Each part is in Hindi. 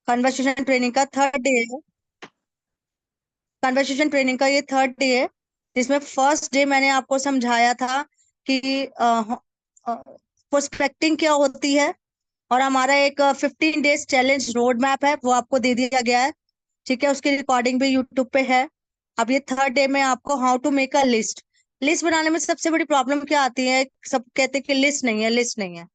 कन्वर्सेशन ट्रेनिंग का थर्ड डे है। कन्वर्सेशन ट्रेनिंग का ये थर्ड डे है, जिसमें फर्स्ट डे मैंने आपको समझाया था कि प्रोस्पेक्टिंग क्या होती है, और हमारा एक 15 डेज चैलेंज रोड मैप है, वो आपको दे दिया गया है। ठीक है, उसकी रिकॉर्डिंग भी यूट्यूब पे है। अब ये थर्ड डे में आपको how to make a list. List बनाने में सबसे बड़ी प्रॉब्लम क्या आती है, सब कहते हैं कि लिस्ट नहीं है, लिस्ट नहीं है।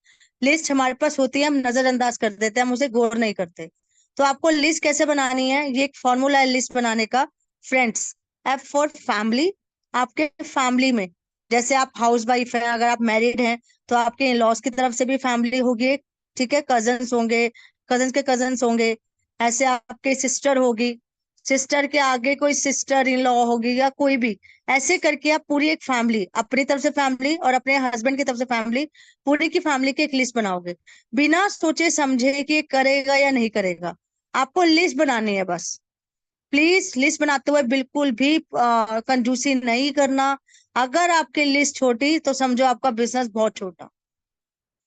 लिस्ट हमारे पास होती है, हम नजरअंदाज कर देते हैं, हम उसे गौर नहीं करते। तो आपको लिस्ट कैसे बनानी है, ये एक फॉर्मूला है लिस्ट बनाने का। Friends, F for family. आपके फैमिली में, जैसे आप हाउस वाइफ है, अगर आप मैरिड हैं तो आपके इन लॉज की तरफ से भी फैमिली होगी। ठीक है, कजन्स होंगे, कजन्स के कजन्स होंगे, ऐसे आपके सिस्टर होगी, सिस्टर के आगे कोई सिस्टर इन लॉ होगी, या कोई भी। ऐसे करके आप पूरी एक फैमिली, अपनी तरफ से फैमिली और अपने हस्बैंड की तरफ से फैमिली, पूरी की फैमिली की एक लिस्ट बनाओगे, बिना सोचे समझे कि ये करेगा या नहीं करेगा। आपको लिस्ट बनानी है बस। प्लीज लिस्ट बनाते हुए बिल्कुल भी कंजूसी नहीं करना। अगर आपकी लिस्ट छोटी तो समझो आपका बिजनेस बहुत छोटा।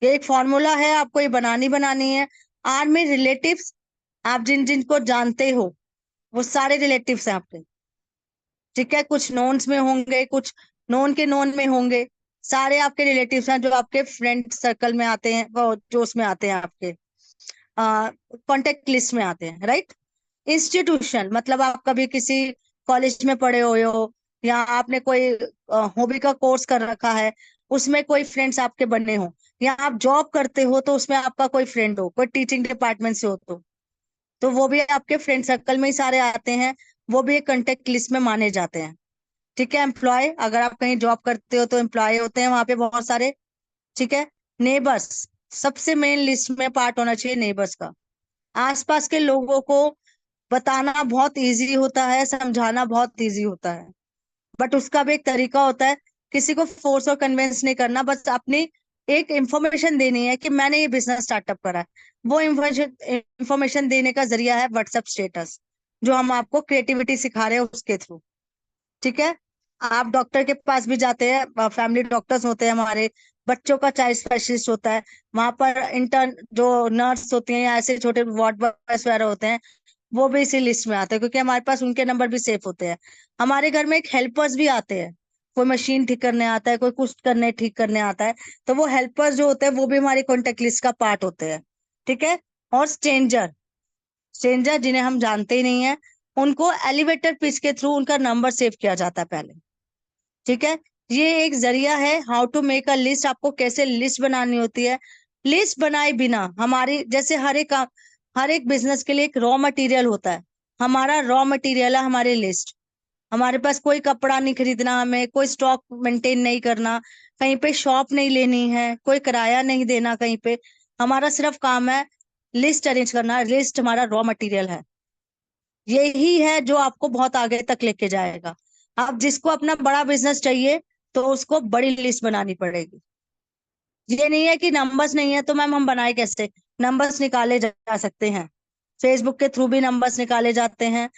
ये एक फॉर्मूला है, आपको ये बनानी बनानी है। आर्मी रिलेटिव्स, आप जिन जिनको जानते हो वो सारे रिलेटिव्स हैं आपके। ठीक है, कुछ नोन्स में होंगे, कुछ नोन के नोन में होंगे। सारे आपके रिलेटिव्स हैं जो आपके फ्रेंड सर्कल में आते हैं, वो जो उसमें आते हैं, आपके कांटेक्ट लिस्ट में आते हैं, राइट। इंस्टीट्यूशन मतलब आप कभी किसी कॉलेज में पढ़े हुए हो, या आपने कोई हॉबी का कोर्स कर रखा है, उसमें कोई फ्रेंड्स आपके बने हो, या आप जॉब करते हो तो उसमें आपका कोई फ्रेंड हो, कोई टीचिंग डिपार्टमेंट से हो तो वो भी आपके फ्रेंड सर्कल में ही सारे आते हैं। वो भी एक कांटेक्ट लिस्ट में माने जाते हैं। ठीक है, एम्प्लॉय, अगर आप कहीं जॉब करते हो तो एम्प्लॉय होते हैं वहां पे बहुत सारे। ठीक है, नेबर्स, सबसे मेन लिस्ट में पार्ट होना चाहिए नेबर्स का। आसपास के लोगों को बताना बहुत इजी होता है, समझाना बहुत इजी होता है, बट उसका भी एक तरीका होता है। किसी को फोर्स और कन्विंस नहीं करना, बस अपनी एक इंफॉर्मेशन देनी है कि मैंने ये बिजनेस स्टार्टअप करा है। वो इंफॉर्मेशन देने का जरिया है व्हाट्सएप स्टेटस, जो हम आपको क्रिएटिविटी सिखा रहे हैं उसके थ्रू। ठीक है, आप डॉक्टर के पास भी जाते हैं, फैमिली डॉक्टर्स होते हैं हमारे, बच्चों का चाइल्ड स्पेशलिस्ट होता है, वहां पर इंटर्न जो नर्स होती हैं या ऐसे छोटे वार्ड बॉयज वगैरह होते हैं, वो भी इसी लिस्ट में आते हैं, क्योंकि हमारे पास उनके नंबर भी सेफ होते हैं। हमारे घर में एक हेल्पर्स भी आते हैं, कोई मशीन ठीक करने आता है, कोई कुछ करने ठीक करने आता है, तो वो हेल्पर्स जो होते हैं वो भी हमारी कॉन्टेक्ट लिस्ट का पार्ट होते हैं। ठीक है, और स्ट्रेंजर, स्ट्रेंजर जिन्हें हम जानते ही नहीं है, उनको एलिवेटर पिच के थ्रू उनका नंबर सेव किया जाता है पहले। ठीक है, ये एक जरिया है how to make a list, आपको कैसे लिस्ट बनानी होती है। लिस्ट बनाए बिना हमारी, जैसे हर एक बिजनेस के लिए एक रॉ मटेरियल होता है, हमारा रॉ मटेरियल है हमारी लिस्ट। हमारे पास कोई कपड़ा नहीं खरीदना, हमें कोई स्टॉक मेंटेन नहीं करना, कहीं पे शॉप नहीं लेनी है, कोई किराया नहीं देना कहीं पे। हमारा सिर्फ काम है लिस्ट अरेंज करना, लिस्ट हमारा रॉ मटेरियल है। यही है जो आपको बहुत आगे तक लेके जाएगा। अब जिसको अपना बड़ा बिजनेस चाहिए तो उसको बड़ी लिस्ट बनानी पड़ेगी। ये नहीं है कि नंबर्स नहीं है तो मैम हम बनाए कैसे। नंबर्स निकाले जा सकते हैं, फेसबुक के थ्रू भी नंबर्स निकाले जाते हैं,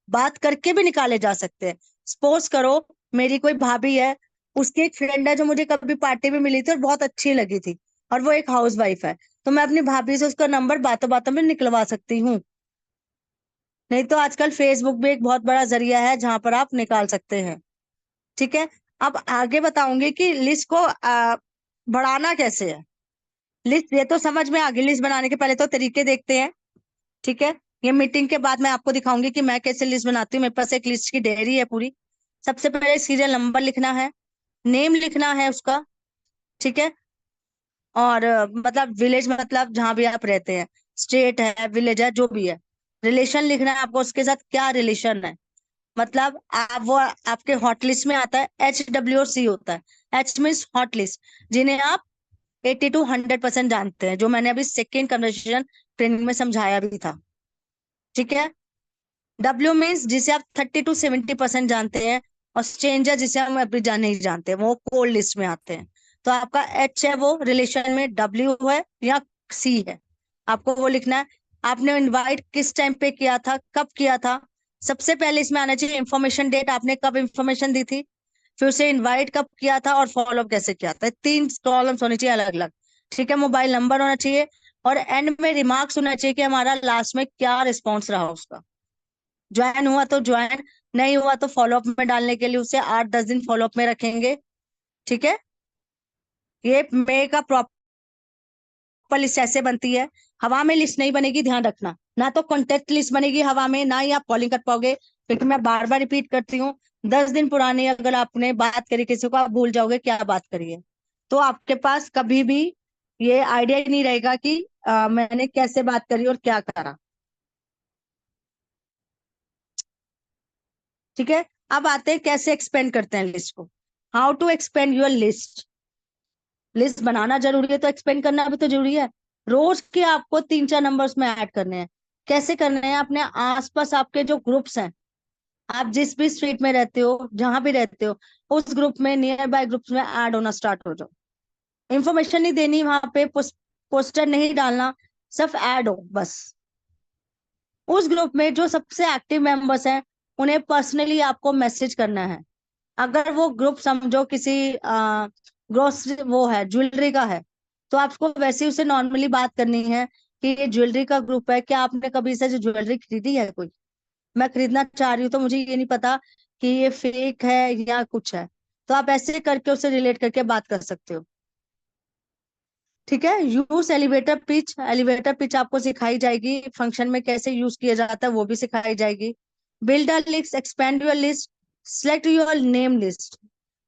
बात करके भी निकाले जा सकते हैं। सपोज करो मेरी कोई भाभी है, उसकी एक फ्रेंड है जो मुझे कभी पार्टी में मिली थी और बहुत अच्छी लगी थी, और वो एक हाउस वाइफ है, तो मैं अपनी भाभी से उसका नंबर बातों बातों में निकलवा सकती हूँ। नहीं तो आजकल फेसबुक भी एक बहुत बड़ा जरिया है जहां पर आप निकाल सकते हैं। ठीक है, अब आगे बताऊंगी कि लिस्ट को बढ़ाना कैसे है। लिस्ट ये तो समझ में आ गई, लिस्ट बनाने के पहले तो तरीके देखते हैं। ठीक है, ये मीटिंग के बाद मैं आपको दिखाऊंगी कि मैं कैसे लिस्ट बनाती हूँ। मेरे पास एक लिस्ट की डायरी है पूरी। सबसे पहले सीरियल नंबर लिखना है, नेम लिखना है उसका। ठीक है, और मतलब विलेज मतलब जहां भी आप रहते हैं, स्टेट है, विलेज है, जो भी है। रिलेशन लिखना है आपको, उसके साथ क्या रिलेशन है, मतलब आप वो आपके हॉट लिस्ट में आता है, HWC होता है। एच मीन्स हॉट लिस्ट, जिन्हें आप 80 to 100% जानते हैं, जो मैंने अभी सेकेंड कन्वर्सेशन ट्रेनिंग में समझाया भी था। ठीक है, W मीन्स जिसे आप 30 to 70% जानते हैं, और स्ट्रेंजर जिसे हम अभी जान नहीं जानते, वो कोल्ड लिस्ट में आते हैं। तो आपका H है वो रिलेशन में, W है या C है, आपको वो लिखना है। आपने इनवाइट किस टाइम पे किया था, कब किया था। सबसे पहले इसमें आना चाहिए इंफॉर्मेशन डेट, आपने कब इंफॉर्मेशन दी थी, फिर उसे इनवाइट कब किया था, और फॉलोअप कैसे किया था। तीन कॉलम्स होने चाहिए अलग अलग। ठीक है, मोबाइल नंबर होना चाहिए, और एंड में रिमार्क्स होना चाहिए कि हमारा लास्ट में क्या रिस्पॉन्स रहा उसका। ज्वाइन हुआ तो ज्वाइन, नहीं हुआ तो फॉलोअप में डालने के लिए उसे 8-10 दिन फॉलोअप में रखेंगे। ठीक है। ये मे का प्रॉपर लिस्ट ऐसे बनती है, हवा में लिस्ट नहीं बनेगी, ध्यान रखना। ना तो कॉन्टेक्ट लिस्ट बनेगी हवा में, ना ही आप कॉलिंग कर पाओगे, क्योंकि मैं बार बार रिपीट करती हूँ, 10 दिन पुरानी अगर आपने बात करी किसी को, आप भूल जाओगे क्या बात करी है। तो आपके पास कभी भी ये आइडिया ही नहीं रहेगा कि मैंने कैसे बात करी और क्या करा। ठीक है। अब आते हैं कैसे एक्सपेंड करते हैं लिस्ट को। How to expand your list. List बनाना जरूरी है तो एक्सपेंड करना भी तो जरूरी है। रोज के आपको 3-4 नंबर्स में ऐड करने हैं। कैसे करने हैं? अपने आसपास आपके जो ग्रुप्स हैं, आप जिस भी स्ट्रीट में रहते हो, जहां भी रहते हो, उस ग्रुप में, नियर बाय ग्रुप्स में ऐड होना स्टार्ट हो जाओ। इन्फॉर्मेशन नहीं देनी वहां पे, पोस्टर नहीं डालना, सिर्फ ऐड हो बस। उस ग्रुप में जो सबसे एक्टिव मेंबर्स हैं, उन्हें पर्सनली आपको मैसेज करना है। अगर वो ग्रुप समझो किसी ग्रोसरी वो है, ज्वेलरी का है, तो आपको वैसे ही उसे नॉर्मली बात करनी है कि ये ज्वेलरी का ग्रुप है, क्या आपने कभी से ज्वेलरी खरीदी है कोई? मैं खरीदना चाह रही हूँ, तो मुझे ये नहीं पता कि ये फेक है या कुछ है। तो आप ऐसे करके उसे रिलेट करके बात कर सकते हो। ठीक है। Use elevator pitch. Elevator pitch आपको सिखाई जाएगी, फंक्शन में कैसे यूज किया जाता है वो भी सिखाई जाएगी। Build a list, expand your list, select your name list.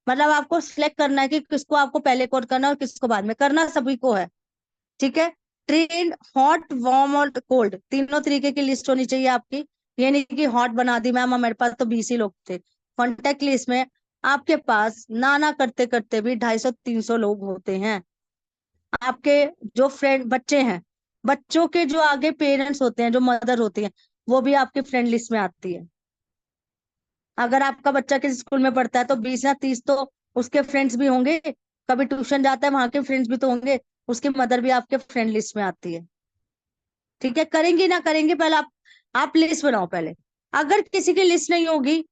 मतलब आपको सिलेक्ट करना है कि किसको आपको पहले कोड करना है और किसको बाद में करना, सभी को है। ठीक है। ट्रेंड, हॉट, वार्म और कोल्ड, तीनों तरीके की लिस्ट होनी चाहिए आपकी। ये नहीं कि हॉट बना दी मैम, हमारे पास तो 20 ही लोग थे। कॉन्टेक्ट लिस्ट में आपके पास ना ना करते करते भी 250-300 लोग होते हैं। आपके जो फ्रेंड बच्चे हैं, बच्चों के जो आगे पेरेंट्स होते हैं, जो मदर होती हैं, वो भी आपके फ्रेंड लिस्ट में आती है। अगर आपका बच्चा किसी स्कूल में पढ़ता है तो 20 या 30 तो उसके फ्रेंड्स भी होंगे। कभी ट्यूशन जाता है, वहां के फ्रेंड्स भी तो होंगे। उसकी मदर भी आपके फ्रेंड लिस्ट में आती है। ठीक है। करेंगे ना करेंगे, पहले आप लिस्ट बनाओ पहले। अगर किसी की लिस्ट नहीं होगी,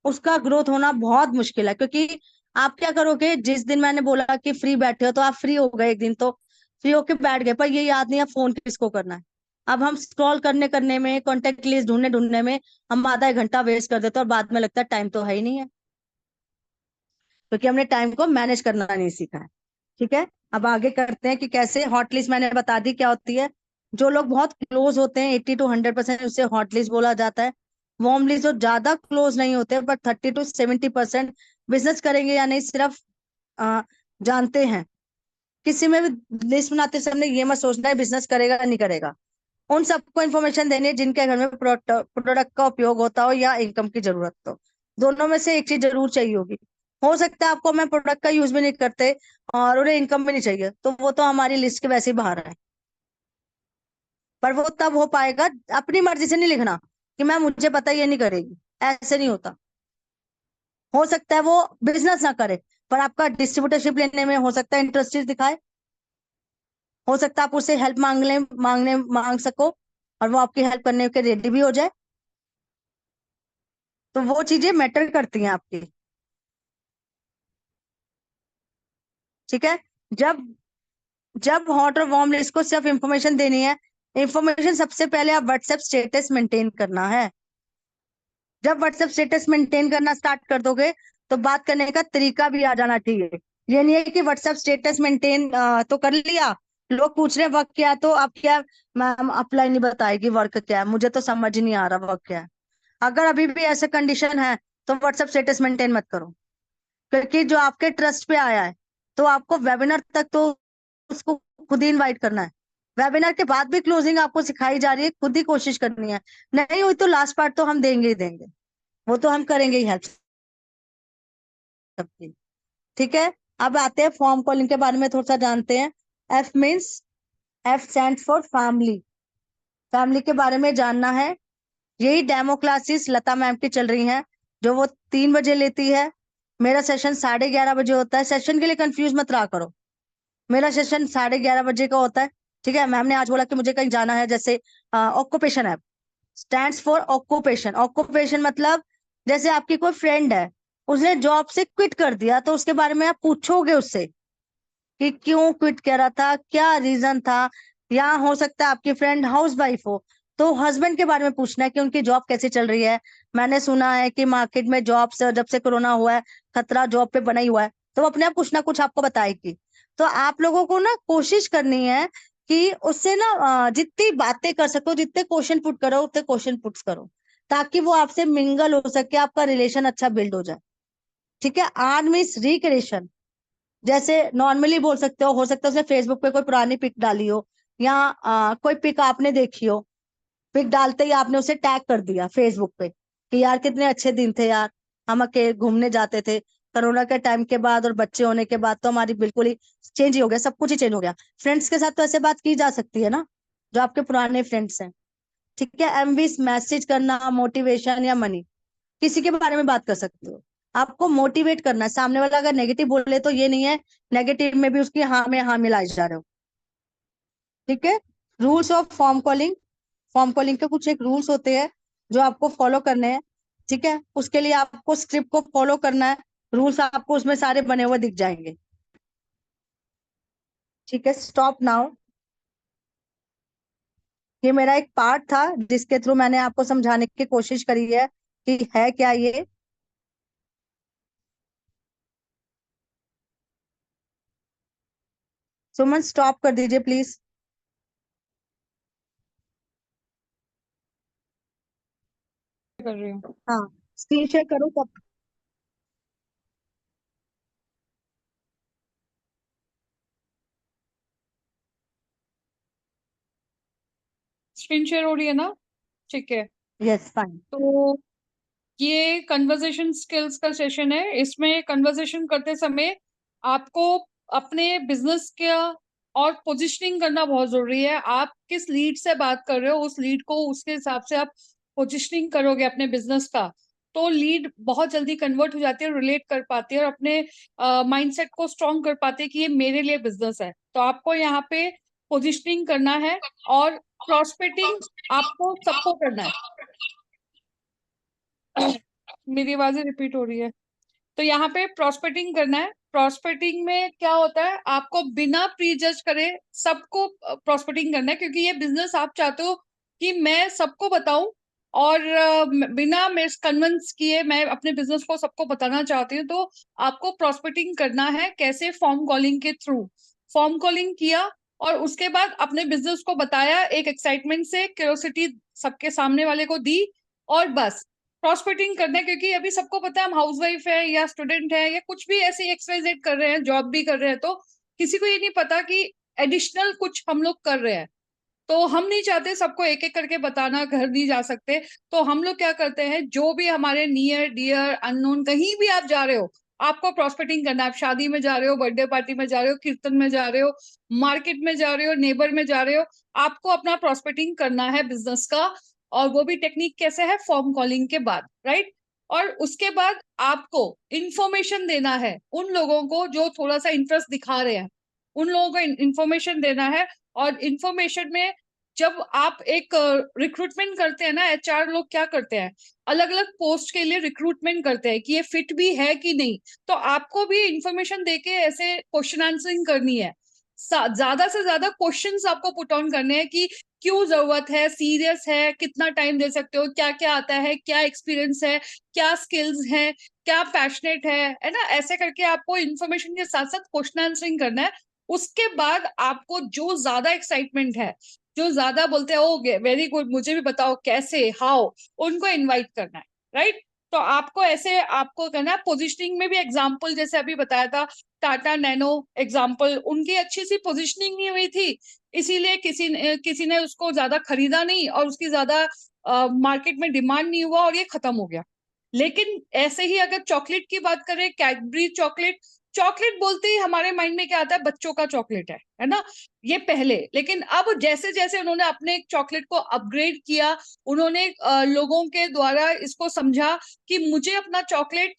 उसका ग्रोथ होना बहुत मुश्किल है। क्योंकि आप क्या करोगे, जिस दिन मैंने बोला कि फ्री बैठे हो, तो आप फ्री हो गए एक दिन, तो फ्री होके बैठ गए, पर ये याद नहीं है फोन किसको करना है। अब हम स्क्रॉल करने करने में, कॉन्टेक्ट लिस्ट ढूंढने ढूंढने में हम आधा 1 घंटा वेस्ट कर देते हैं, और बाद में लगता है टाइम तो है ही नहीं है, क्योंकि हमने टाइम को मैनेज करना नहीं सीखा है। ठीक है। अब आगे करते हैं कि कैसे। हॉट लिस्ट मैंने बता दी क्या होती है। जो लोग बहुत क्लोज होते हैं, 80 to 100%, उसे हॉट लिस्ट बोला जाता है। वार्म लिस्ट जो ज्यादा क्लोज नहीं होते, बट 30 to 70% बिजनेस करेंगे या नहीं सिर्फ आ, जानते हैं। किसी में भी लिस्ट बनाते समय ये मत सोचना है बिजनेस करेगा या नहीं करेगा। उन सबको इन्फॉर्मेशन देनी है जिनके घर में प्रोडक्ट का उपयोग होता हो या इनकम की जरूरत हो। दोनों में से एक चीज जरूर चाहिए होगी। हो सकता है आपको मैं प्रोडक्ट का यूज भी नहीं करते और उन्हें इनकम भी नहीं चाहिए, तो वो तो हमारी लिस्ट के वैसे ही बाहर है। पर वो तब हो पाएगा, अपनी मर्जी से नहीं लिखना कि मैं मुझे पता ये नहीं करेगी, ऐसे नहीं होता। हो सकता है वो बिजनेस ना करे, पर आपका डिस्ट्रीब्यूटरशिप लेने में हो सकता है इंटरेस्ट दिखाए। हो सकता है आप उससे हेल्प मांग सको, और वो आपकी हेल्प करने के रेडी भी हो जाए। तो वो चीजें मैटर करती हैं आपकी। ठीक है। जब जब हॉट और वार्म लिस्ट को सिर्फ इंफॉर्मेशन देनी है, इंफॉर्मेशन सबसे पहले आप व्हाट्सएप स्टेटस मेंटेन करना है। जब व्हाट्सएप स्टेटस मेंटेन करना स्टार्ट कर दोगे, तो बात करने का तरीका भी आ जाना चाहिए। ये नहीं है कि व्हाट्सएप स्टेटस मेंटेन तो कर लिया, लोग पूछ रहे हैं वर्क क्या है, तो आप क्या, मैम अप्लाई नहीं बताएगी वर्क क्या है, मुझे तो समझ नहीं आ रहा वर्क क्या है। अगर अभी भी ऐसा कंडीशन है, तो व्हाट्सएप स्टेटस मेंटेन मत करो। क्योंकि जो आपके ट्रस्ट पे आया है, तो आपको वेबिनार तक तो उसको खुद ही इनवाइट करना है। वेबिनार के बाद भी क्लोजिंग आपको सिखाई जा रही है, खुद ही कोशिश करनी है। नहीं हुई तो लास्ट पार्ट तो हम देंगे ही देंगे, वो तो हम करेंगे ही हेल्प सबकी। ठीक है। अब आते हैं फॉर्म कॉलिंग के बारे में थोड़ा सा जानते हैं। F means, F stand for family. Family के बारे में जानना है। यही डेमो क्लासेस लता मैम की चल रही हैं, जो वो 3 बजे लेती है। मेरा सेशन 11:30 बजे होता है। सेशन के लिए कंफ्यूज मत रहा करो, मेरा सेशन 11:30 बजे का होता है। ठीक है। मैम ने आज बोला कि मुझे कहीं जाना है, जैसे ऑक्यूपेशन है, स्टैंड्स फॉर ऑक्यूपेशन। ऑक्यूपेशन मतलब जैसे आपकी कोई फ्रेंड है, उसने जॉब से क्विट कर दिया, तो उसके बारे में आप पूछोगे उससे कि क्यों क्विट करा था, क्या रीजन था, या हो सकता है आपकी फ्रेंड हाउस वाइफ हो, तो हस्बैंड के बारे में पूछना है कि उनकी जॉब कैसे चल रही है। मैंने सुना है कि मार्केट में जॉब से, जब से कोरोना हुआ है, खतरा जॉब पे बना ही हुआ है, तो वो अपने आप कुछ ना कुछ आपको बताएगी। तो आप लोगों को ना कोशिश करनी है कि उससे ना जितनी बातें कर सको, जितने क्वेश्चन पुट करो उतने क्वेश्चन पुट करो, ताकि वो आपसे मिंगल हो सके, आपका रिलेशन अच्छा बिल्ड हो जाए। ठीक है। Art means recreation. जैसे नॉर्मली बोल सकते हो सकता है उसने फेसबुक पे कोई पुरानी पिक डाली हो, या कोई पिक आपने देखी हो, पिक डालते ही आपने उसे टैग कर दिया फेसबुक पे कि यार कितने अच्छे दिन थे यार, हम अकेले घूमने जाते थे। कोरोना के टाइम के बाद और बच्चे होने के बाद तो हमारी बिल्कुल ही चेंज ही हो गया, सब कुछ ही चेंज हो गया। फ्रेंड्स के साथ तो ऐसे बात की जा सकती है ना, जो आपके पुराने फ्रेंड्स हैं। ठीक है। एमबीस मैसेज करना, मोटिवेशन या मनी, किसी के बारे में बात कर सकते हो। आपको मोटिवेट करना है। सामने वाला अगर नेगेटिव बोले तो ये नहीं है नेगेटिव में भी उसकी हाँ में हाँ मिलाए जा रहे हो। ठीक है। Rules of form calling. Form calling के कुछ एक रूल्स होते हैं जो आपको फॉलो करने हैं। ठीक है। उसके लिए आपको स्क्रिप्ट को फॉलो करना है। रूल्स आपको उसमें सारे बने हुए दिख जाएंगे। ठीक है। Stop now. ये मेरा एक पार्ट था जिसके थ्रू मैंने आपको समझाने की कोशिश करी है कि है क्या ये। सुमन स्टॉप कर दीजिए प्लीज। कर रही हूँ। हाँ, स्क्रीन शेयर करो तब। स्क्रीन शेयर हो रही है ना? ठीक है। Yes, fine. तो ये कन्वर्सेशन स्किल्स का सेशन है। इसमें कन्वर्सेशन करते समय आपको अपने बिजनेस का और पोजीशनिंग करना बहुत जरूरी है। आप किस लीड से बात कर रहे हो, उस लीड को उसके हिसाब से आप पोजीशनिंग करोगे अपने बिजनेस का, तो लीड बहुत जल्दी कन्वर्ट हो जाती है, रिलेट कर पाती है और अपने माइंडसेट को स्ट्रॉन्ग कर पाती है कि ये मेरे लिए बिजनेस है। तो आपको यहाँ पे पोजीशनिंग करना है और प्रॉस्पेक्टिंग आपको सबको करना है। मेरी आवाजें रिपीट हो रही है। तो यहाँ पे प्रोस्पेक्टिंग करना है। प्रोस्पेक्टिंग में क्या होता है, आपको बिना प्री जज करे सबको प्रोस्पेक्टिंग करना है, क्योंकि ये बिजनेस आप चाहते हो कि मैं सबको बताऊं और बिना मेरे कन्विंस किए मैं अपने बिजनेस को सबको बताना चाहती हूँ। तो आपको प्रोस्पेक्टिंग करना है। कैसे? फॉर्म कॉलिंग के थ्रू। फॉर्म कॉलिंग किया और उसके बाद अपने बिजनेस को बताया, एक एक्साइटमेंट से क्यूरियोसिटी सबके सामने वाले को दी, और बस प्रॉस्पेक्टिंग करना है। क्योंकि अभी सबको पता है हम हाउसवाइफ है या स्टूडेंट है या कुछ भी ऐसे एक्सरसाइज कर रहे हैं, जॉब भी कर रहे हैं, तो किसी को ये नहीं पता कि एडिशनल कुछ हम लोग कर रहे हैं। तो हम नहीं चाहते सबको एक एक करके बताना, घर नहीं जा सकते। तो हम लोग क्या करते हैं, जो भी हमारे नियर डियर अननोन, कहीं भी आप जा रहे हो, आपको प्रॉस्पेक्टिंग करना है। आप शादी में जा रहे हो, बर्थडे पार्टी में जा रहे हो, कीर्तन में जा रहे हो, मार्केट में जा रहे हो, नेबर में जा रहे हो, आपको अपना प्रॉस्पेक्टिंग करना है बिजनेस का। और वो भी टेक्निक कैसे है? फॉर्म कॉलिंग के बाद, राइट। और उसके बाद आपको इंफॉर्मेशन देना है उन लोगों को जो थोड़ा सा इंटरेस्ट दिखा रहे हैं, उन लोगों को इंफॉर्मेशन देना है। और इंफॉर्मेशन में जब आप एक रिक्रूटमेंट करते हैं ना, एचआर लोग क्या करते हैं, अलग अलग पोस्ट के लिए रिक्रूटमेंट करते हैं कि ये फिट भी है कि नहीं। तो आपको भी इंफॉर्मेशन देके ऐसे क्वेश्चन आंसरिंग करनी है। ज्यादा से ज्यादा क्वेश्चंस आपको पुट ऑन करने हैं कि क्यों जरूरत है, सीरियस है, कितना टाइम दे सकते हो, क्या क्या आता है, क्या एक्सपीरियंस है, क्या स्किल्स हैं, क्या पैशनेट है ना। ऐसे करके आपको इन्फॉर्मेशन के साथ साथ क्वेश्चन आंसरिंग करना है। उसके बाद आपको जो ज्यादा एक्साइटमेंट है, जो ज्यादा बोलते हैं ओ वेरी गुड, मुझे भी बताओ कैसे, हाउ, उनको इनवाइट करना है, राइट। तो आपको ऐसे आपको करना है। पोजिशनिंग में भी एग्जाम्पल जैसे अभी बताया था, टाटा नैनो एग्जाम्पल, उनकी अच्छी सी पोजिशनिंग नहीं हुई थी, इसीलिए किसी ने उसको ज्यादा खरीदा नहीं और उसकी ज्यादा मार्केट में डिमांड नहीं हुआ और ये खत्म हो गया। लेकिन ऐसे ही अगर चॉकलेट की बात करें, कैडबरी चॉकलेट, चॉकलेट बोलते ही हमारे माइंड में क्या आता है, बच्चों का चॉकलेट है ना, ये पहले। लेकिन अब जैसे जैसे उन्होंने अपने चॉकलेट को अपग्रेड किया, उन्होंने लोगों के द्वारा इसको समझा कि मुझे अपना चॉकलेट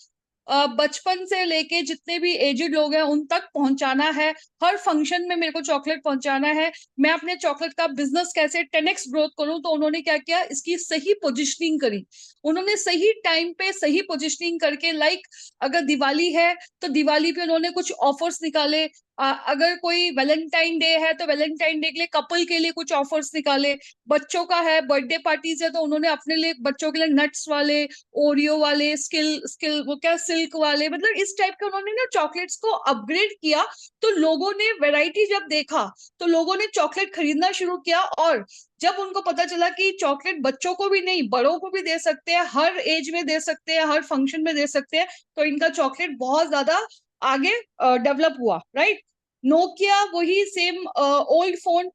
बचपन से लेके जितने भी एजेड लोग हैं उन तक पहुंचाना है, हर फंक्शन में मेरे को चॉकलेट पहुंचाना है। मैं अपने चॉकलेट का बिजनेस कैसे 10x ग्रोथ करूं, तो उन्होंने क्या किया, इसकी सही पोजिशनिंग करी। उन्होंने सही टाइम पे सही पोजिशनिंग करके, लाइक अगर दिवाली है तो दिवाली पे उन्होंने कुछ ऑफर्स निकाले, अगर कोई वैलेंटाइन डे है तो वैलेंटाइन डे के लिए कपल के लिए कुछ ऑफर्स निकाले, बच्चों का है बर्थडे पार्टीज है तो उन्होंने अपने लिए बच्चों के लिए नट्स वाले, ओरियो वाले, स्किल स्किल वो क्या सिल्क वाले, मतलब इस टाइप के उन्होंने ना चॉकलेट्स को अपग्रेड किया। तो लोगों ने वैरायटी जब देखा तो लोगों ने चॉकलेट खरीदना शुरू किया, और जब उनको पता चला कि चॉकलेट बच्चों को भी नहीं बड़ों को भी दे सकते हैं, हर एज में दे सकते हैं, हर फंक्शन में दे सकते हैं, तो इनका चॉकलेट बहुत ज्यादा आगे डेवलप हुआ, राइट। नोकिया वही same old phone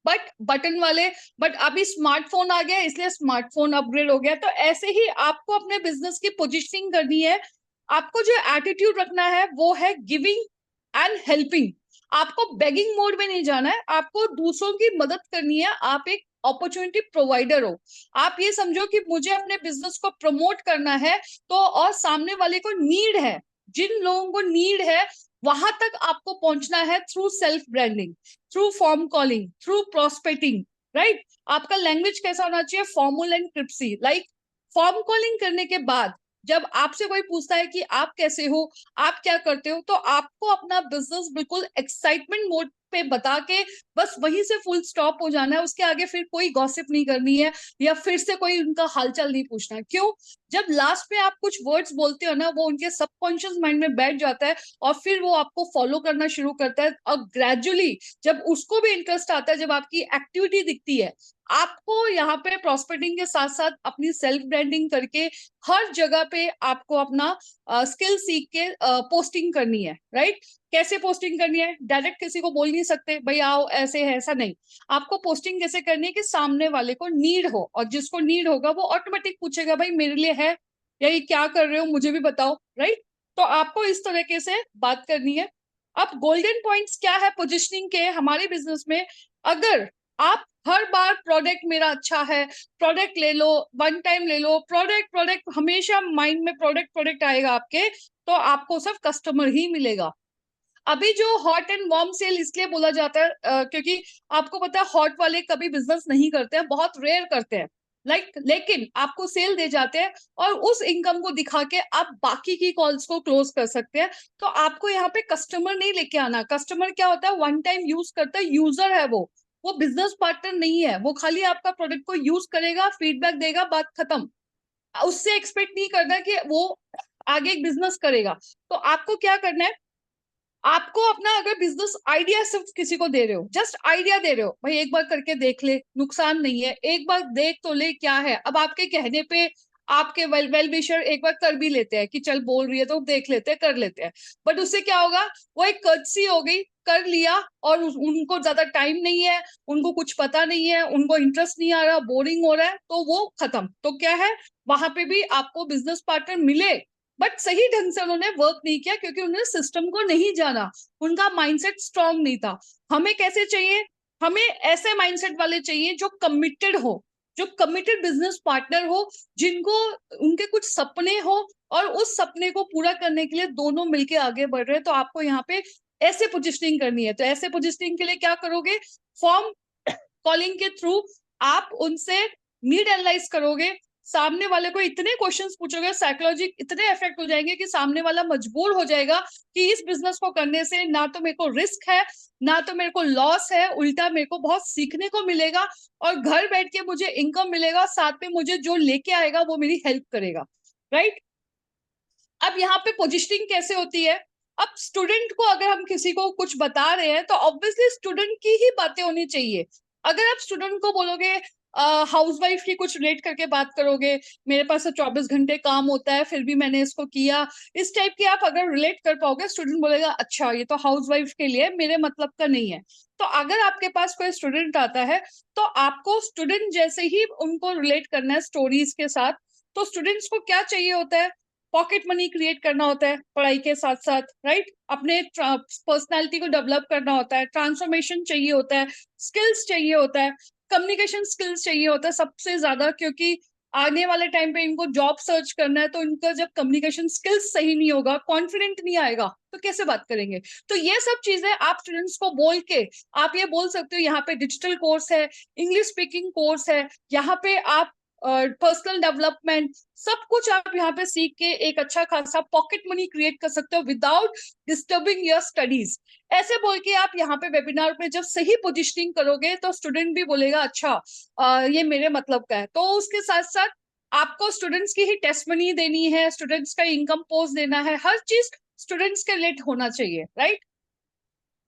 but button वाले, बट अभी स्मार्टफोन आ गया इसलिए स्मार्टफोन अपग्रेड हो गया। तो ऐसे ही आपको अपने बिजनेस की पोजीशनिंग करनी है। आपको जो एटीट्यूड रखना है वो है गिविंग एंड हेल्पिंग। आपको बेगिंग मोड में नहीं जाना है, आपको दूसरों की मदद करनी है। आप एक अपॉर्चुनिटी प्रोवाइडर हो। आप ये समझो कि मुझे अपने बिजनेस को प्रमोट करना है, तो और सामने वाले को नीड है, जिन लोगों को नीड है वहां तक आपको पहुंचना है through self branding, through form calling, through prospecting, right. आपका लैंग्वेज कैसा होना चाहिए? Formal and crispy. Like form calling करने के बाद जब आपसे कोई पूछता है कि आप कैसे हो, आप क्या करते हो, तो आपको अपना बिजनेस बिल्कुल एक्साइटमेंट मोड पे बता के बस वहीं से फुल स्टॉप हो जाना है। उसके आगे फिर कोई गॉसिप नहीं करनी है या फिर से कोई उनका हालचाल नहीं पूछना है। क्यों? जब लास्ट में आप कुछ वर्ड्स बोलते हो ना, वो उनके सबकॉन्शियस माइंड में बैठ जाता है और फिर वो आपको फॉलो करना शुरू करता है। और ग्रेजुअली जब उसको भी इंटरेस्ट आता है, जब आपकी एक्टिविटी दिखती है, आपको यहाँ पे प्रॉस्पेक्टिंग के साथ साथ अपनी सेल्फ ब्रांडिंग करके हर जगह पे आपको अपना स्किल सीख के पोस्टिंग करनी है, राइट। कैसे पोस्टिंग करनी है? डायरेक्ट किसी को बोल नहीं सकते भाई आओ ऐसे है, ऐसा नहीं। आपको पोस्टिंग कैसे करनी है कि सामने वाले को नीड हो, और जिसको नीड होगा वो ऑटोमेटिक पूछेगा भाई मेरे लिए है या ये क्या कर रहे हो मुझे भी बताओ, राइट। तो आपको इस तरीके से बात करनी है। अब गोल्डन पॉइंट्स क्या है पोजिशनिंग के हमारे बिजनेस में? अगर आप हर बार प्रोडक्ट मेरा अच्छा है, प्रोडक्ट ले लो, वन टाइम ले लो, प्रोडक्ट प्रोडक्ट हमेशा माइंड में प्रोडक्ट प्रोडक्ट आएगा आपके, तो आपको सिर्फ कस्टमर ही मिलेगा। अभी जो हॉट एंड वार्म सेल इसलिए बोला जाता है क्योंकि आपको पता है हॉट वाले कभी बिजनेस नहीं करते हैं, बहुत रेयर करते हैं, लेकिन आपको सेल दे जाते हैं और उस इनकम को दिखा के आप बाकी की कॉल्स को क्लोज कर सकते हैं। तो आपको यहाँ पे कस्टमर नहीं लेके आना। कस्टमर क्या होता है? वन टाइम यूज करता है, यूजर है वो बिजनेस पार्टनर नहीं है। वो खाली आपका प्रोडक्ट को यूज करेगा, फीडबैक देगा, बात खत्म। उससे एक्सपेक्ट नहीं करना कि वो आगे एक बिजनेस करेगा। तो आपको क्या करना है? आपको अपना अगर बिजनेस आइडिया सिर्फ किसी को दे रहे हो, जस्ट आइडिया दे रहे हो, भाई एक बार करके देख ले, नुकसान नहीं है, एक बार देख तो ले क्या है। अब आपके कहने पे आपके वेल विशर एक बार कर भी लेते हैं कि चल बोल रही है तो देख लेते हैं, कर लेते हैं, बट उससे क्या होगा? वो एक कर्टसी हो गई, कर लिया, और उनको ज्यादा टाइम नहीं है, उनको कुछ पता नहीं है, उनको इंटरेस्ट नहीं आ रहा, बोरिंग हो रहा है, तो वो खत्म। तो क्या है, वहां पे भी आपको बिजनेस पार्टनर मिले बट सही ढंग से उन्होंने वर्क नहीं किया क्योंकि उन्होंने सिस्टम को नहीं जाना, उनका माइंडसेट स्ट्रांग नहीं था। हमें कैसे चाहिए? हमें ऐसे माइंडसेट वाले चाहिए जो कमिटेड हो, जो कमिटेड बिजनेस पार्टनर हो, जिनको उनके कुछ सपने हो और उस सपने को पूरा करने के लिए दोनों मिलके आगे बढ़ रहे हैं। तो आपको यहाँ पे ऐसे पोजिशनिंग करनी है। तो ऐसे पोजिशनिंग के लिए क्या करोगे? फॉर्म कॉलिंग के थ्रू आप उनसे नीड एनालाइज करोगे, सामने वाले को इतने क्वेश्चंस पूछोगे, साइकोलॉजी इतने इफेक्ट हो जाएंगे कि सामने वाला मजबूर हो जाएगा कि इस बिजनेस को करने से ना तो मेरे को रिस्क है, ना तो मेरे को लॉस है, उल्टा मेरे को बहुत सीखने को मिलेगा और घर बैठ के मुझे इनकम मिलेगा, साथ में मुझे जो लेके आएगा वो मेरी हेल्प करेगा, राइट। अब यहाँ पे पोजिशनिंग कैसे होती है? अब स्टूडेंट को अगर हम किसी को कुछ बता रहे हैं तो ऑब्वियसली स्टूडेंट की ही बातें होनी चाहिए। अगर आप स्टूडेंट को बोलोगे, हाउस वाइफ की कुछ रिलेट करके बात करोगे, मेरे पास तो 24 घंटे काम होता है फिर भी मैंने इसको किया, इस टाइप की आप अगर रिलेट कर पाओगे, स्टूडेंट बोलेगा अच्छा ये तो हाउस वाइफ के लिए, मेरे मतलब का नहीं है। तो अगर आपके पास कोई स्टूडेंट आता है तो आपको स्टूडेंट जैसे ही उनको रिलेट करना है स्टोरीज के साथ। तो स्टूडेंट्स को क्या चाहिए होता है? पॉकेट मनी क्रिएट करना होता है पढ़ाई के साथ साथ, राइट। अपने पर्सनालिटी को डेवलप करना होता है, ट्रांसफॉर्मेशन चाहिए होता है, स्किल्स चाहिए होता है, कम्युनिकेशन स्किल्स चाहिए होता है सबसे ज्यादा, क्योंकि आने वाले टाइम पे इनको जॉब सर्च करना है। तो इनका जब कम्युनिकेशन स्किल्स सही नहीं होगा, कॉन्फिडेंट नहीं आएगा, तो कैसे बात करेंगे? तो ये सब चीजें आप स्टूडेंट्स को बोल के आप ये बोल सकते हो यहाँ पे डिजिटल कोर्स है, इंग्लिश स्पीकिंग कोर्स है, यहाँ पे आप पर्सनल डेवलपमेंट, सब कुछ आप यहाँ पे सीख के एक अच्छा खासा पॉकेट मनी क्रिएट कर सकते हो विदाउट डिस्टर्बिंग योर स्टडीज। ऐसे बोल के आप यहाँ पे वेबिनार में जब सही पोजिशनिंग करोगे तो स्टूडेंट भी बोलेगा अच्छा ये मेरे मतलब का है। तो उसके साथ साथ आपको स्टूडेंट्स की ही टेस्ट मनी देनी है, स्टूडेंट्स का इनकम पोस्ट देना है, हर चीज स्टूडेंट्स के रिलेट होना चाहिए, राइट।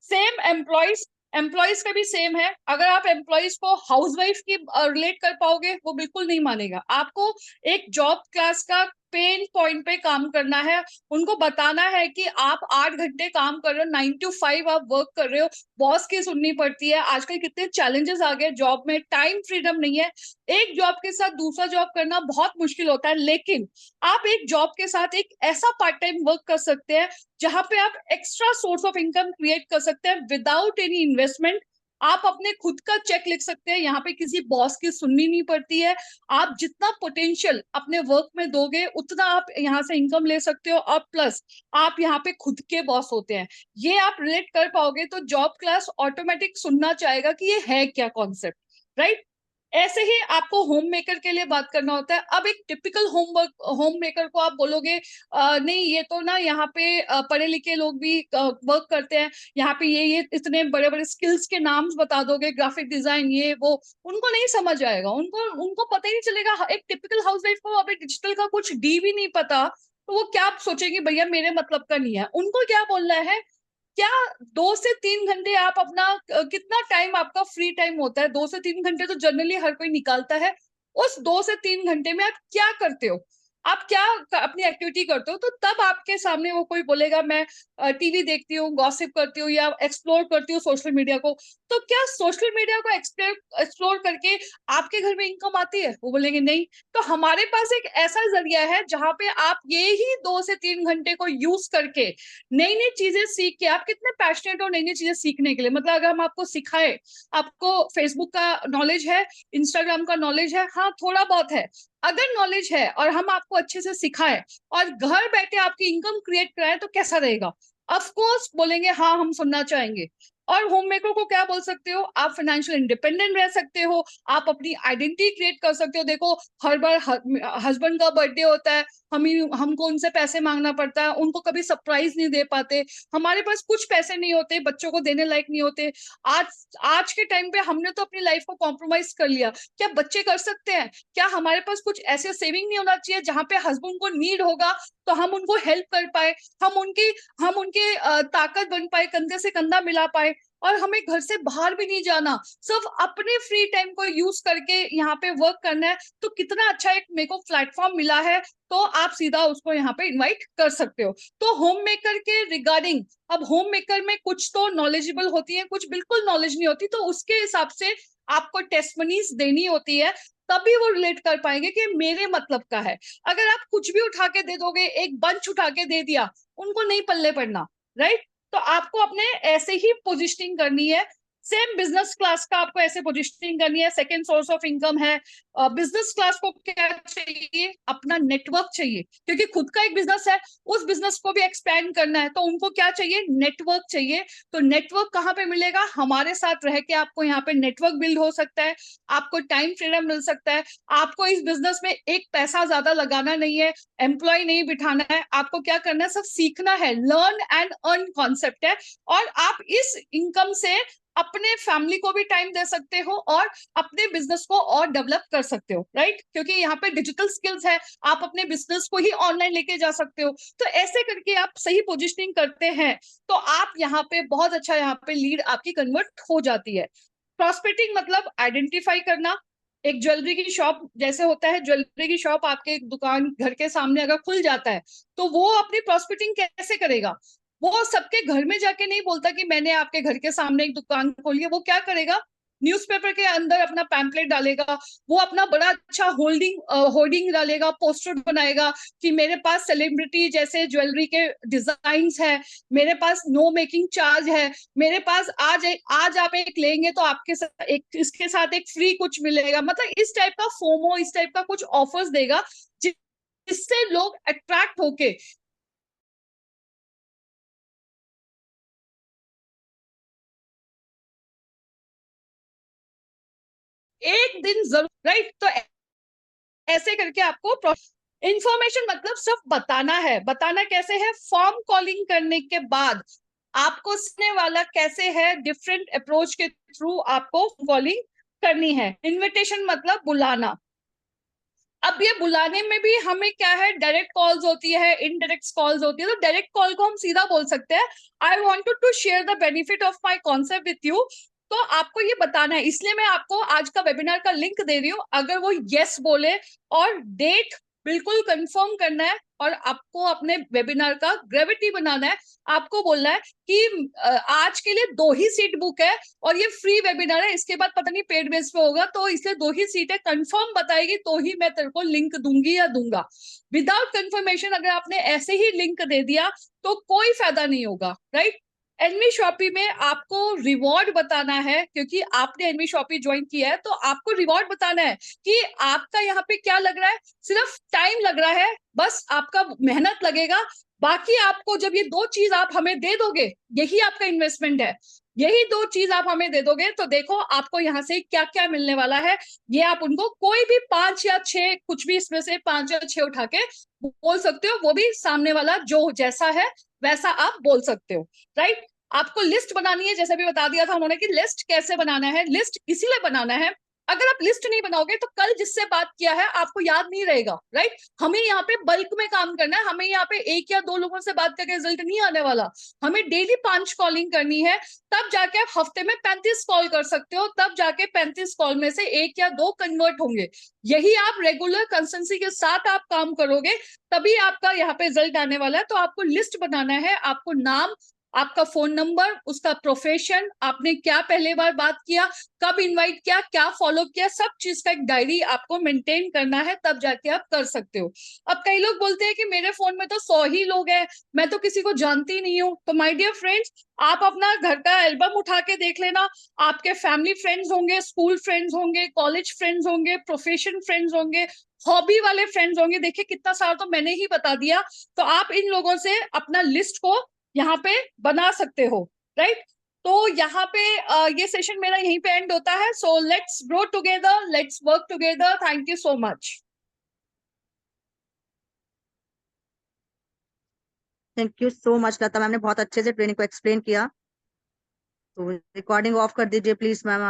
सेम एम्प्लॉयज, एम्प्लॉयज का भी सेम है। अगर आप एम्प्लॉयज को हाउसवाइफ की रिलेट कर पाओगे वो बिल्कुल नहीं मानेगा। आपको एक जॉब क्लास का पेन पॉइंट पे काम करना है, उनको बताना है कि आप 8 घंटे काम कर रहे हो, 9 to 5 आप वर्क कर रहे हो, बॉस की सुननी पड़ती है, आजकल कितने चैलेंजेस आ गए जॉब में, टाइम फ्रीडम नहीं है, एक जॉब के साथ दूसरा जॉब करना बहुत मुश्किल होता है। लेकिन आप एक जॉब के साथ एक ऐसा पार्ट टाइम वर्क कर सकते हैं जहां पे आप extra source of income create कर सकते हैं विदाउट एनी इन्वेस्टमेंट। आप अपने खुद का चेक लिख सकते हैं, यहाँ पे किसी बॉस की सुननी नहीं पड़ती है। आप जितना पोटेंशियल अपने वर्क में दोगे उतना आप यहाँ से इनकम ले सकते हो, और प्लस आप यहाँ पे खुद के बॉस होते हैं। ये आप रिलेट कर पाओगे तो जॉब क्लास ऑटोमेटिक सुनना चाहेगा कि ये है क्या कॉन्सेप्ट, राइट। ऐसे ही आपको होम मेकर के लिए बात करना होता है। अब एक टिपिकल होम मेकर को आप बोलोगे नहीं ये तो ना यहाँ पे पढ़े लिखे लोग भी वर्क करते हैं, यहाँ पे ये इतने बड़े बड़े स्किल्स के नाम बता दोगे, ग्राफिक डिजाइन ये वो, उनको नहीं समझ आएगा, उनको उनको पता ही नहीं चलेगा। एक टिपिकल हाउसवाइफ को अभी डिजिटल का कुछ डी भी नहीं पता तो वो क्या सोचेगी, भैया मेरे मतलब का नहीं है। उनको क्या बोलना है, क्या 2 से 3 घंटे आप अपना कितना टाइम आपका फ्री टाइम होता है, 2 से 3 घंटे तो जनरली हर कोई निकालता है। उस 2 से 3 घंटे में आप क्या करते हो, आप क्या अपनी एक्टिविटी करते हो। तो तब आपके सामने वो कोई बोलेगा मैं टीवी देखती हूँ, गॉसिप करती हूँ, या एक्सप्लोर करती हूँ सोशल मीडिया को। तो क्या सोशल मीडिया को एक्सप्लोर करके आपके घर में इनकम आती है, वो बोलेंगे नहीं। तो हमारे पास एक ऐसा जरिया है जहां पे आप ये ही 2 से 3 घंटे को यूज करके नई नई चीजें सीख के, आप कितने पैशनेट हो नई नई चीजें सीखने के लिए। मतलब अगर हम आपको सिखाए, आपको फेसबुक का नॉलेज है, इंस्टाग्राम का नॉलेज है, हाँ थोड़ा बहुत है, अगर नॉलेज है और हम आपको अच्छे से सिखाए और घर बैठे आपकी इनकम क्रिएट कराए तो कैसा रहेगा। ऑफ कोर्स बोलेंगे हाँ हम सुनना चाहेंगे। और होम मेकर को क्या बोल सकते हो, आप फाइनेंशियल इंडिपेंडेंट रह सकते हो, आप अपनी आइडेंटिटी क्रिएट कर सकते हो। देखो हर बार हस्बैंड का बर्थडे होता है, हमको उनसे पैसे मांगना पड़ता है, उनको कभी सरप्राइज नहीं दे पाते, हमारे पास कुछ पैसे नहीं होते, बच्चों को देने लायक नहीं होते। आज आज के टाइम पे हमने तो अपनी लाइफ को कॉम्प्रोमाइज कर लिया, क्या बच्चे कर सकते हैं। क्या हमारे पास कुछ ऐसे सेविंग नहीं होना चाहिए जहां पे हस्बैंड को नीड होगा तो हम उनको हेल्प कर पाए, हम उनके ताकत बन पाए, कंधे से कंधा मिला पाए। और हमें घर से बाहर भी नहीं जाना, सिर्फ अपने फ्री टाइम को यूज करके यहाँ पे वर्क करना है। तो कितना अच्छा एक मेरे को प्लेटफॉर्म मिला है, तो आप सीधा उसको यहाँ पे इनवाइट कर सकते हो। तो होम मेकर के रिगार्डिंग, अब होम मेकर में कुछ तो नॉलेजेबल होती है, कुछ बिल्कुल नॉलेज नहीं होती, तो उसके हिसाब से आपको टेस्टमनीज देनी होती है, तभी वो रिलेट कर पाएंगे कि मेरे मतलब का है। अगर आप कुछ भी उठा के दे दोगे, एक बंच उठा के दे दिया, उनको नहीं पल्ले पड़ना, राइट। तो आपको अपने ऐसे ही पोजिशनिंग करनी है। सेम बिजनेस क्लास का आपको ऐसे पोजिशनिंग करनी है, सेकेंड सोर्स ऑफ इनकम है। बिजनेस क्लास को क्या चाहिए, अपना नेटवर्क चाहिए, क्योंकि खुद का एक बिजनेस है, उस बिजनेस को भी एक्सपैंड करना है, तो उनको क्या चाहिए, नेटवर्क चाहिए। तो नेटवर्क कहाँ पे मिलेगा, हमारे साथ रह के आपको यहाँ पे नेटवर्क बिल्ड हो सकता है, आपको टाइम फ्रीडम मिल सकता है। आपको इस बिजनेस में एक पैसा ज्यादा लगाना नहीं है, एम्प्लॉय नहीं बिठाना है, आपको क्या करना है, सब सीखना है, लर्न एंड अर्न कॉन्सेप्ट है। और आप इस इनकम से अपने फैमिली को भी टाइम दे सकते हो और अपने बिजनेस को और डेवलप कर सकते हो, राइट। क्योंकि यहाँ पे डिजिटल स्किल्स है, आप अपने बिजनेस को ही ऑनलाइन लेके जा सकते हो। तो ऐसे करके आप सही पोजिशनिंग करते हैं तो आप यहाँ पे बहुत अच्छा, यहाँ पे लीड आपकी कन्वर्ट हो जाती है। प्रॉस्पेक्टिंग मतलब आइडेंटिफाई करना। एक ज्वेलरी की शॉप जैसे होता है, ज्वेलरी की शॉप आपके दुकान घर के सामने अगर खुल जाता है तो वो अपनी प्रॉस्पेक्टिंग कैसे करेगा, वो सबके घर में जाके नहीं बोलता कि मैंने आपके घर के सामने एक दुकान खोली है। वो क्या करेगा, न्यूज़पेपर के अंदर अपना पैम्पलेट डालेगा, वो अपना बड़ा अच्छा होर्डिंग डालेगा, पोस्टर बनाएगा कि मेरे पास सेलिब्रिटी जैसे ज्वेलरी के डिजाइन है, मेरे पास नो मेकिंग चार्ज है, मेरे पास आज आप एक लेंगे तो आपके साथ एक, इसके साथ एक फ्री कुछ मिलेगा। मतलब इस टाइप का फोमो, इस टाइप का कुछ ऑफर्स देगा जिससे लोग अट्रैक्ट होके एक दिन जरूर, राइट। तो ऐसे करके आपको इंफॉर्मेशन मतलब सिर्फ बताना है। बताना कैसे है? फॉर्म कॉलिंग करने के बाद आपको सुनने वाला कैसे है, डिफरेंट अप्रोच के थ्रू आपको कॉलिंग करनी है। इनविटेशन मतलब बुलाना। अब ये बुलाने में भी हमें क्या है, डायरेक्ट कॉल्स होती है, इनडायरेक्ट कॉल्स होती है। तो डायरेक्ट कॉल को हम सीधा बोल सकते हैं, I wanted to share the benefit of my concept with you. तो आपको ये बताना है, इसलिए मैं आपको आज का वेबिनार का लिंक दे रही हूँ। अगर वो यस बोले और डेट बिल्कुल कंफर्म करना है और आपको अपने वेबिनार का ग्रेविटी बनाना है, आपको बोलना है कि आज के लिए 2 ही सीट बुक है और ये फ्री वेबिनार है, इसके बाद पता नहीं पेड बेस पे होगा, तो इसलिए 2 ही सीट है, कंफर्म बताएगी तो ही मैं तेरे को लिंक दूंगी या दूंगा। विदाउट कंफर्मेशन अगर आपने ऐसे ही लिंक दे दिया तो कोई फायदा नहीं होगा, राइट। एनवी शॉपी में आपको रिवॉर्ड बताना है, क्योंकि आपने एनवी शॉपी ज्वाइन किया है तो आपको रिवॉर्ड बताना है कि आपका यहाँ पे क्या लग रहा है, सिर्फ टाइम लग रहा है, बस आपका मेहनत लगेगा। बाकी आपको जब ये 2 चीज आप हमें दे दोगे, यही आपका इन्वेस्टमेंट है, यही 2 चीज आप हमें दे दोगे, तो देखो आपको यहाँ से क्या क्या मिलने वाला है। ये आप उनको कोई भी 5 या 6, कुछ भी इसमें से 5 या 6 उठा के बोल सकते हो, वो भी सामने वाला जो जैसा है वैसा आप बोल सकते हो, राइट। आपको लिस्ट बनानी है, जैसे भी बता दिया था उन्होंने कि लिस्ट कैसे बनाना है। लिस्ट इसीलिए बनाना है, अगर आप लिस्ट नहीं बनाओगे तो कल जिससे बात किया है आपको याद नहीं रहेगा, राइट। हमें यहाँ पे बल्क में काम करना है, हमें यहाँ पे 1 या 2 लोगों से बात करके रिजल्ट नहीं आने वाला, हमें डेली 5 कॉलिंग करनी है। तब जाके आप हफ्ते में 35 कॉल कर सकते हो, तब जाके 35 कॉल में से 1 या 2 कन्वर्ट होंगे। यही आप रेगुलर कंसिस्टेंसी के साथ आप काम करोगे, तभी आपका यहाँ पे रिजल्ट आने वाला है। तो आपको लिस्ट बनाना है, आपको नाम, आपका फोन नंबर, उसका प्रोफेशन, आपने क्या पहले बार बात किया, कब इनवाइट किया, क्या फॉलो किया, सब चीज का एक डायरी आपको मेंटेन करना है, तब जाके आप कर सकते हो। अब कई लोग बोलते हैं कि मेरे फोन में तो 100 ही लोग हैं, मैं तो किसी को जानती नहीं हूँ। तो माय डियर फ्रेंड्स, आप अपना घर का एल्बम उठा के देख लेना, आपके फैमिली फ्रेंड्स होंगे, स्कूल फ्रेंड्स होंगे, कॉलेज फ्रेंड्स होंगे, प्रोफेशन फ्रेंड्स होंगे, हॉबी वाले फ्रेंड्स होंगे। देखिए कितना सारा तो मैंने ही बता दिया। तो आप इन लोगों से अपना लिस्ट को यहाँ पे बना सकते हो, राइट। तो यहाँ पे ये सेशन मेरा यहीं पे एंड होता है। So let's grow together, let's work together. Thank you so much. Thank you so much Lata ma'am ने बहुत अच्छे से ट्रेनिंग को एक्सप्लेन किया। तो रिकॉर्डिंग ऑफ कर दीजिए प्लीज मैम।